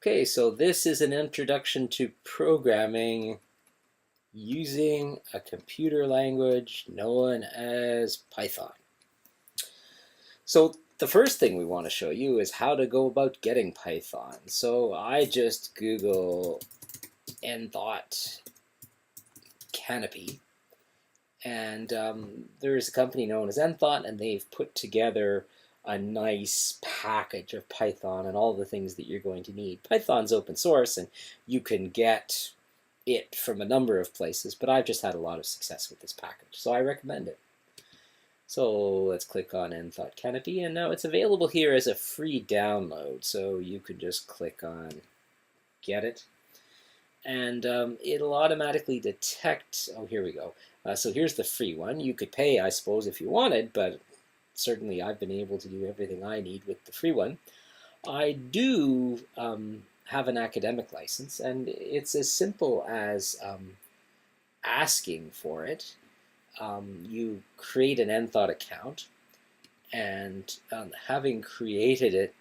Okay, so this is an introduction to programming using a computer language known as Python. So the first thing we want to show you is how to go about getting Python. So I just Google Enthought Canopy, and there is a company known as Enthought, and they've put together a nice package of Python and all the things that you're going to need. Python's open source, and you can get it from a number of places, but I've just had a lot of success with this package, so I recommend it. So let's click on Enthought Canopy, and now it's available here as a free download, so you can just click on Get It, and it'll automatically detect, oh, here we go. So here's the free one. You could pay, I suppose, if you wanted, but certainly I've been able to do everything I need with the free one. I do have an academic license, and it's as simple as asking for it. You create an Enthought account, and having created it,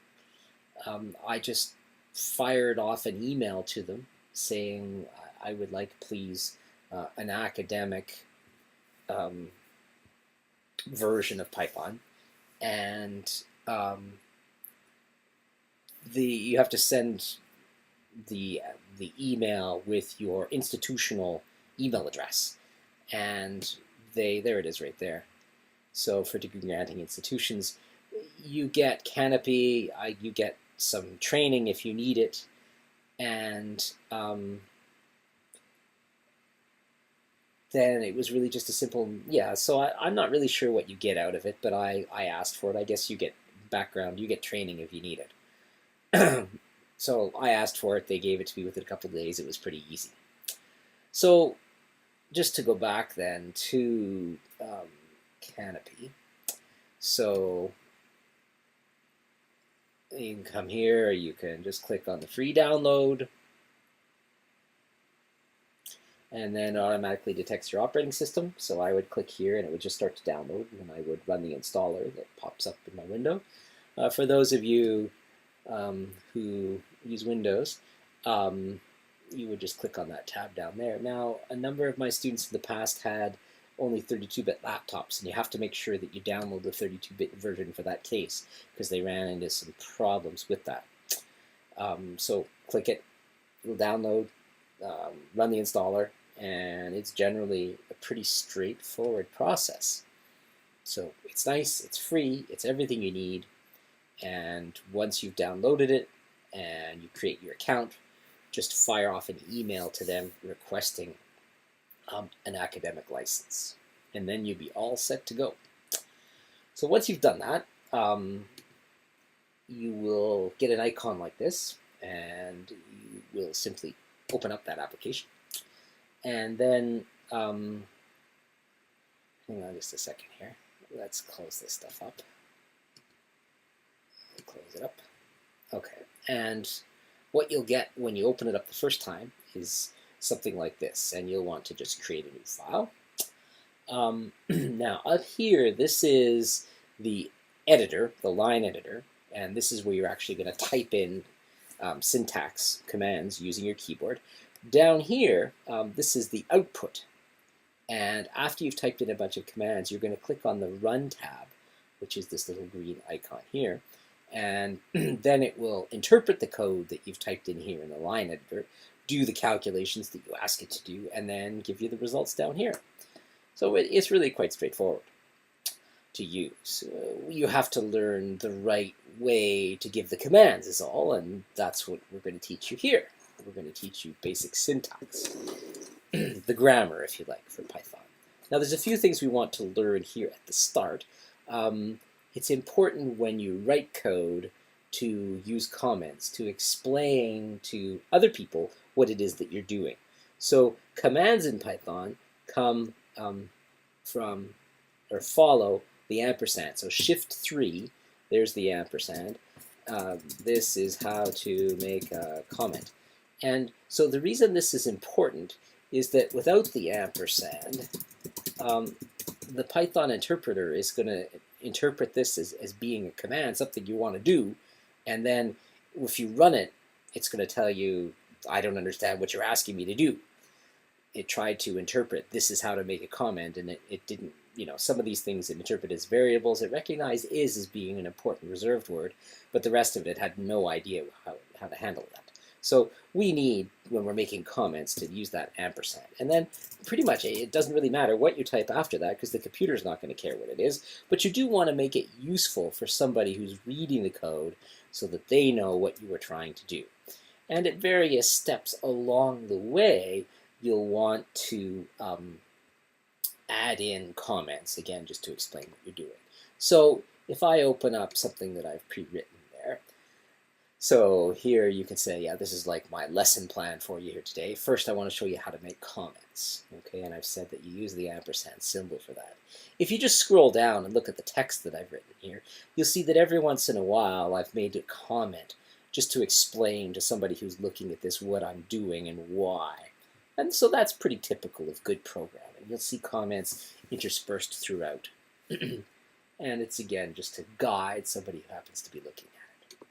I just fired off an email to them saying I would like, please, an academic version of Python, and you have to send the email with your institutional email address, and there it is right there. So for degree granting institutions, you get Canopy, you get some training if you need it, and then it was really just a simple, yeah, so I'm not really sure what you get out of it, but I asked for it. I guess you get background, you get training if you need it. So I asked for it, they gave it to me within a couple of days. It was pretty easy. So just to go back then to Canopy, so you can come here, you can just click on the free download, and then it automatically detects your operating system. So I would click here and it would just start to download, and I would run the installer that pops up in my window. For those of you who use Windows, you would just click on that tab down there. Now, a number of my students in the past had only 32-bit laptops, and you have to make sure that you download the 32-bit version for that case, because they ran into some problems with that. So click it, it'll download, run the installer, and it's generally a pretty straightforward process. So it's nice, it's free, it's everything you need, and once you've downloaded it and you create your account, just fire off an email to them requesting an academic license, and then you'll be all set to go. So once you've done that, you will get an icon like this, and you will simply open up that application. And then, hang on just a second here. Let's close this stuff up. Close it up. Okay, and what you'll get when you open it up the first time is something like this, and you'll want to just create a new file. Now up here, this is the editor, the line editor, and this is where you're actually going to type in syntax commands using your keyboard. Down here, this is the output, and after you've typed in a bunch of commands, you're going to click on the Run tab, which is this little green icon here, and then it will interpret the code that you've typed in here in the line editor, do the calculations that you ask it to do, and then give you the results down here. So it's really quite straightforward to use. You have to learn the right way to give the commands is all, and that's what we're going to teach you here. We're going to teach you basic syntax, the grammar, if you like, for Python. Now there's a few things we want to learn here at the start. It's important when you write code to use comments, to explain to other people what it is that you're doing. So commands in Python come from or follow the ampersand. So shift 3, there's the ampersand. This is how to make a comment. And so the reason this is important is that without the ampersand, the Python interpreter is going to interpret this as being a command, something you want to do, and then if you run it, it's going to tell you, I don't understand what you're asking me to do. It tried to interpret, this is how to make a comment, and it didn't, some of these things it interpreted as variables. It recognized is as being an important reserved word, but the rest of it had no idea how to handle that. So we need, when we're making comments, to use that ampersand. And then pretty much it doesn't really matter what you type after that, because the computer's not going to care what it is, but you do want to make it useful for somebody who's reading the code so that they know what you were trying to do. And at various steps along the way, you'll want to add in comments, again, just to explain what you're doing. So if I open up something that I've pre-written there, so here you can say, yeah, this is like my lesson plan for you here today. First, I want to show you how to make comments, okay? And I've said that you use the ampersand symbol for that. If you just scroll down and look at the text that I've written here, you'll see that every once in a while I've made a comment just to explain to somebody who's looking at this what I'm doing and why. And so that's pretty typical of good programming. You'll see comments interspersed throughout. And it's, again, just to guide somebody who happens to be looking at it.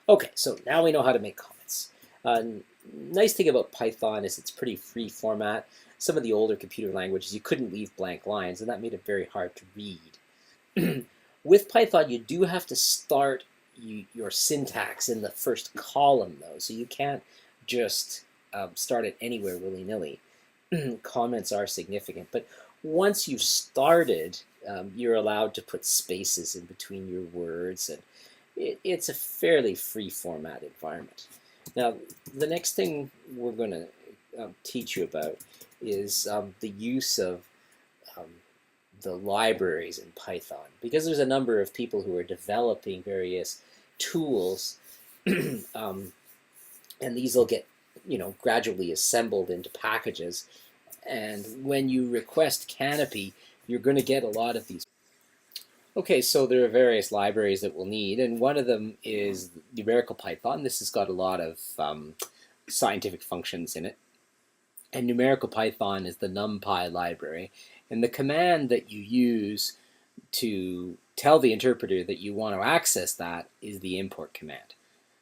Okay, so now we know how to make comments. Nice thing about Python is it's pretty free format. Some of the older computer languages, you couldn't leave blank lines, and that made it very hard to read. With Python, you do have to start your syntax in the first column, though, so you can't just start it anywhere willy-nilly. Comments are significant, but once you've started, you're allowed to put spaces in between your words, and it's a fairly free format environment. Now, the next thing we're going to teach you about is the use of the libraries in Python, because there's a number of people who are developing various tools, and these will get gradually assembled into packages. And when you request Canopy, you're going to get a lot of these. Okay, so there are various libraries that we'll need, and one of them is Numerical Python. This has got a lot of scientific functions in it. And Numerical Python is the NumPy library. And the command that you use to tell the interpreter that you want to access that is the import command.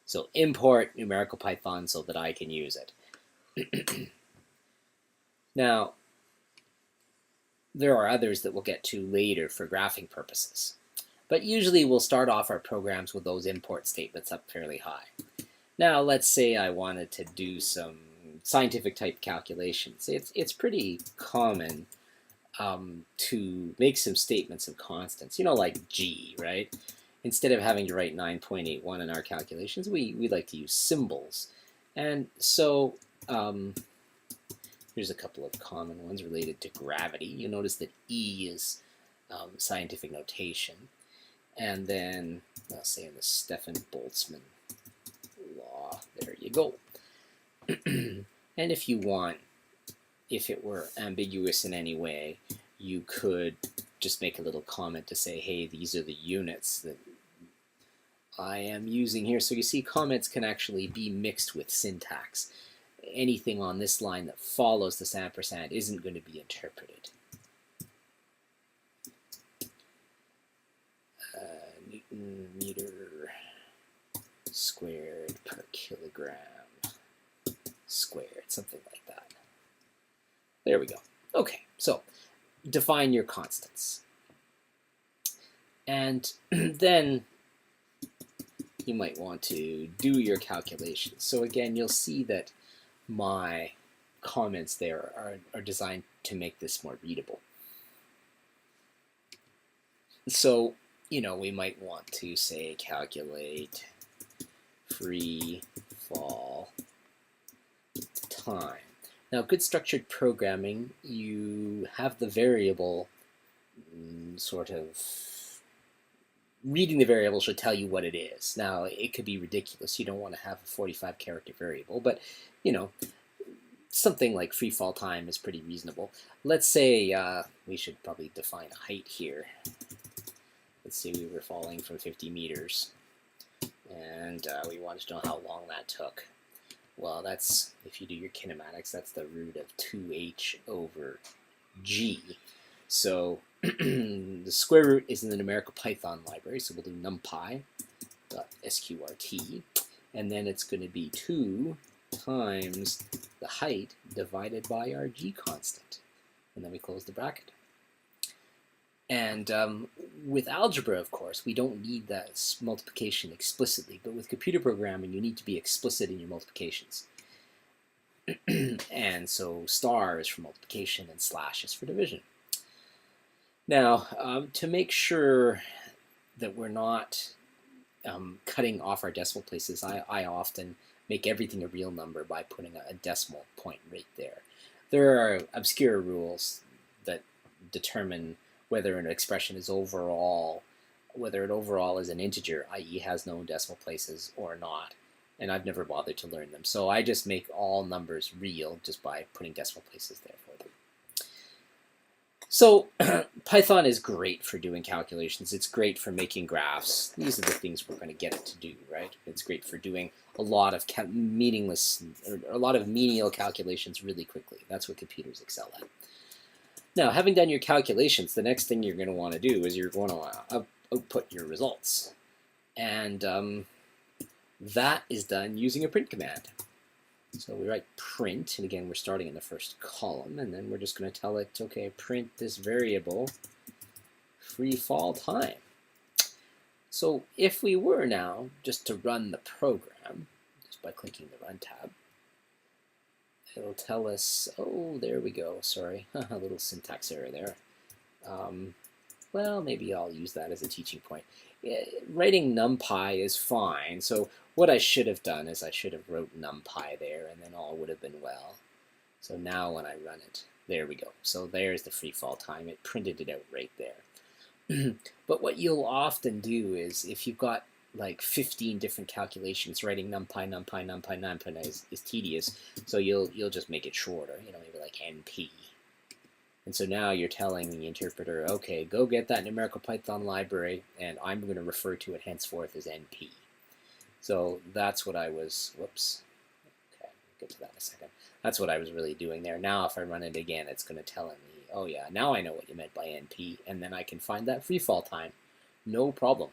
So import Numerical Python so that I can use it. Now, there are others that we'll get to later for graphing purposes. But usually we'll start off our programs with those import statements up fairly high. Now, let's say I wanted to do some scientific type calculations. It's pretty common to make some statements of constants, like G, right? Instead of having to write 9.81 in our calculations, we like to use symbols. And so here's a couple of common ones related to gravity. You notice that E is scientific notation. And then, I'll say in the Stefan Boltzmann law, there you go. And if you want, if it were ambiguous in any way, you could just make a little comment to say, hey, these are the units that I am using here. So you see, comments can actually be mixed with syntax. Anything on this line that follows this ampersand isn't going to be interpreted. Newton meter squared per kilogram squared, something like that. There we go. Okay, so define your constants. And then you might want to do your calculations. So again, you'll see that my comments there are designed to make this more readable. So, we might want to say calculate free fall time. Now, good structured programming, you have the variable sort of reading the variable should tell you what it is. Now, it could be ridiculous. You don't want to have a 45-character variable, but, something like free fall time is pretty reasonable. Let's say we should probably define a height here. Let's say we were falling from 50 meters, and we wanted to know how long that took. Well, that's, if you do your kinematics, that's the root of 2h over g. So the square root is in the Numerical Python library, so we'll do numpy.sqrt. and then it's going to be 2 times the height divided by our g constant. And then we close the bracket. And with algebra, of course, we don't need that multiplication explicitly, but with computer programming, you need to be explicit in your multiplications. And so star is for multiplication and slash is for division. Now, to make sure that we're not cutting off our decimal places, I often make everything a real number by putting a decimal point right there. There are obscure rules that determine whether an expression is overall, whether it overall is an integer, i.e. has no decimal places, or not. And I've never bothered to learn them. So I just make all numbers real just by putting decimal places there for them. So Python is great for doing calculations. It's great for making graphs. These are the things we're going to get it to do, right? It's great for doing a lot of meaningless, or a lot of menial calculations really quickly. That's what computers excel at. Now, having done your calculations, the next thing you're going to want to do is you're going to output your results. And that is done using a print command. So we write print, and again, we're starting in the first column, and then we're just going to tell it, okay, print this variable free fall time. So if we were now just to run the program, just by clicking the Run tab, it'll tell us, oh, there we go, sorry, a little syntax error there. Well, maybe I'll use that as a teaching point. Writing NumPy is fine, so what I should have done is I should have wrote NumPy there, and then all would have been well. So now when I run it, there we go. So there's the free fall time. It printed it out right there. But what you'll often do is, if you've got like 15 different calculations, writing NumPy is tedious, so you'll just make it shorter, maybe like NP. And so now you're telling the interpreter, okay, go get that numerical Python library, and I'm going to refer to it henceforth as NP. So that's what I was, whoops, okay, we'll get to that in a second. That's what I was really doing there. Now if I run it again, it's going to tell me, oh yeah, now I know what you meant by NP, and then I can find that free fall time. No problem.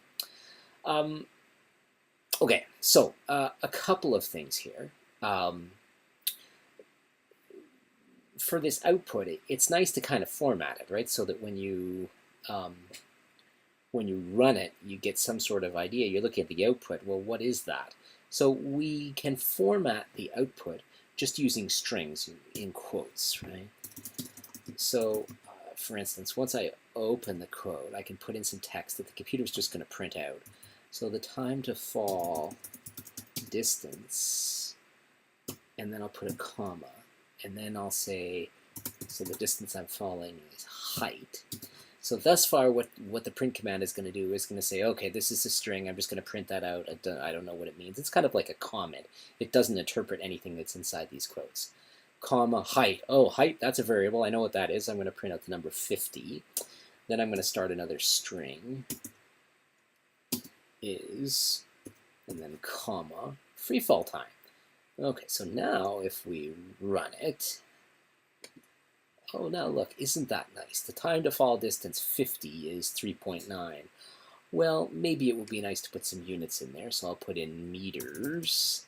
Okay, so a couple of things here. For this output, it's nice to kind of format it, right? So that when you run it, you get some sort of idea. You're looking at the output. Well, what is that? So we can format the output just using strings in quotes, right? So, for instance, once I open the quote, I can put in some text that the computer's just going to print out. So the time to fall distance, and then I'll put a comma. And then I'll say, so the distance I'm falling is height. So thus far, what the print command is going to do is going to say, okay, this is a string. I'm just going to print that out. I don't know what it means. It's kind of like a comment. It doesn't interpret anything that's inside these quotes. Comma, height. Oh, height, that's a variable. I know what that is. I'm going to print out the number 50. Then I'm going to start another string. Is, and then comma, free fall time. Okay, so now if we run it, oh, now look, isn't that nice? The time to fall distance 50 is 3.9. Well, maybe it would be nice to put some units in there, so I'll put in meters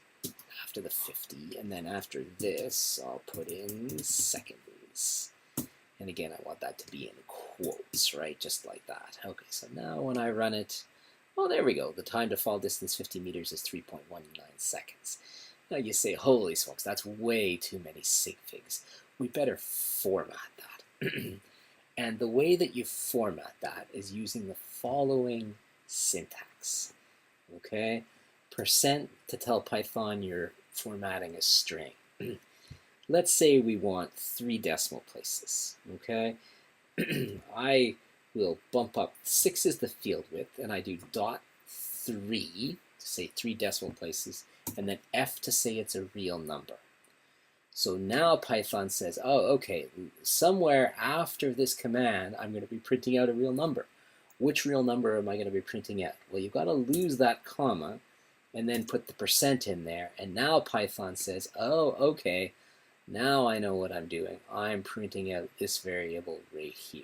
after the 50, and then after this, I'll put in seconds. And again, I want that to be in quotes, right? Just like that. Okay, so now when I run it, well, there we go. The time to fall distance 50 meters is 3.19 seconds. Now you say, holy smokes, that's way too many sig figs. We better format that. And the way that you format that is using the following syntax. Okay? Percent to tell Python you're formatting a string. Let's say we want 3 decimal places. Okay? I will bump up 6 is the field width, and I do .3 to say 3 decimal places, and then F to say it's a real number. So now Python says, oh, okay, somewhere after this command, I'm going to be printing out a real number. Which real number am I going to be printing out? Well, you've got to lose that comma and then put the percent in there. And now Python says, oh, okay, now I know what I'm doing. I'm printing out this variable right here.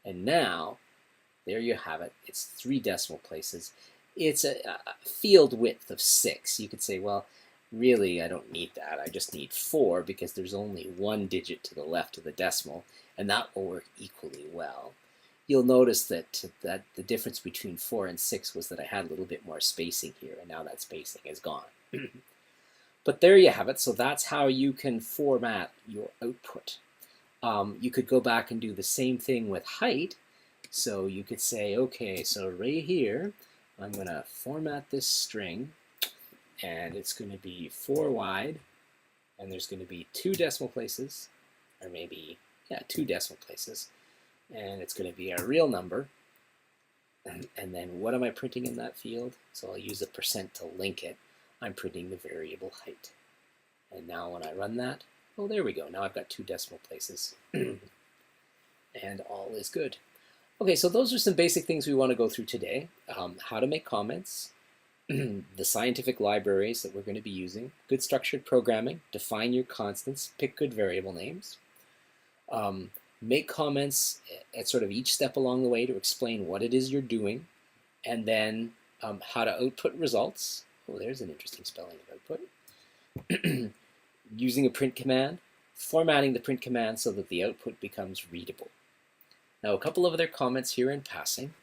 And now, there you have it. It's 3 decimal places. it's a field width of 6. You could say, well, really, I don't need that. I just need 4 because there's only one digit to the left of the decimal, and that will work equally well. You'll notice that the difference between 4 and 6 was that I had a little bit more spacing here, and now that spacing is gone. But there you have it. So that's how you can format your output. You could go back and do the same thing with height. So you could say, okay, so right here, I'm going to format this string, and it's going to be 4 wide, and there's going to be 2 decimal places, or maybe, yeah, 2 decimal places, and it's going to be a real number. And then what am I printing in that field? So I'll use a percent to link it. I'm printing the variable height. And now when I run that, oh, there we go. Now I've got 2 decimal places. And all is good. Okay, so those are some basic things we want to go through today. How to make comments, the scientific libraries that we're going to be using, good structured programming, define your constants, pick good variable names, make comments at sort of each step along the way to explain what it is you're doing, and then how to output results. Oh, there's an interesting spelling of output. Using a print command, formatting the print command so that the output becomes readable. Now, a couple of other comments here in passing.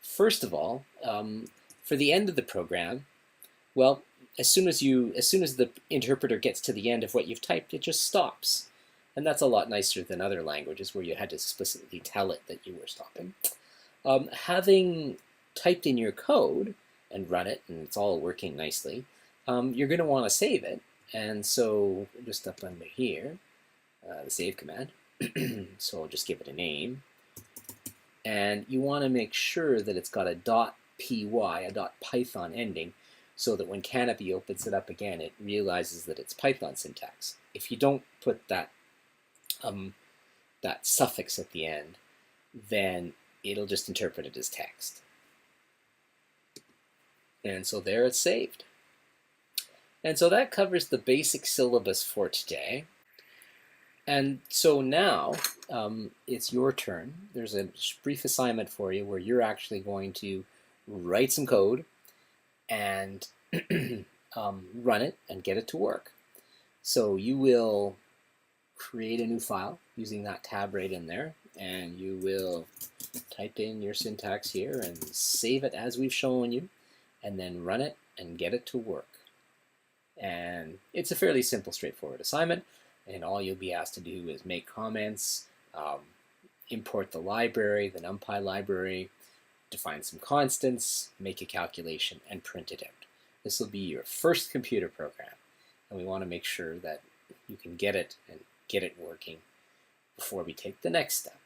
First of all, for the end of the program, well, as soon as the interpreter gets to the end of what you've typed, it just stops. And that's a lot nicer than other languages where you had to explicitly tell it that you were stopping. Having typed in your code and run it, and it's all working nicely, you're going to want to save it. And so just up under here, the save command. So I'll just give it a name. And you want to make sure that it's got a .py, a .python ending, so that when Canopy opens it up again, it realizes that it's Python syntax. If you don't put that that suffix at the end, then it'll just interpret it as text. And so there it's saved. And so that covers the basic syllabus for today. And so now it's your turn. There's a brief assignment for you where you're actually going to write some code and run it and get it to work. So you will create a new file using that tab right in there, and you will type in your syntax here and save it as we've shown you, and then run it and get it to work. And it's a fairly simple, straightforward assignment, and all you'll be asked to do is make comments, import the library, the NumPy library, define some constants, make a calculation, and print it out. This will be your first computer program, and we want to make sure that you can get it and get it working before we take the next step.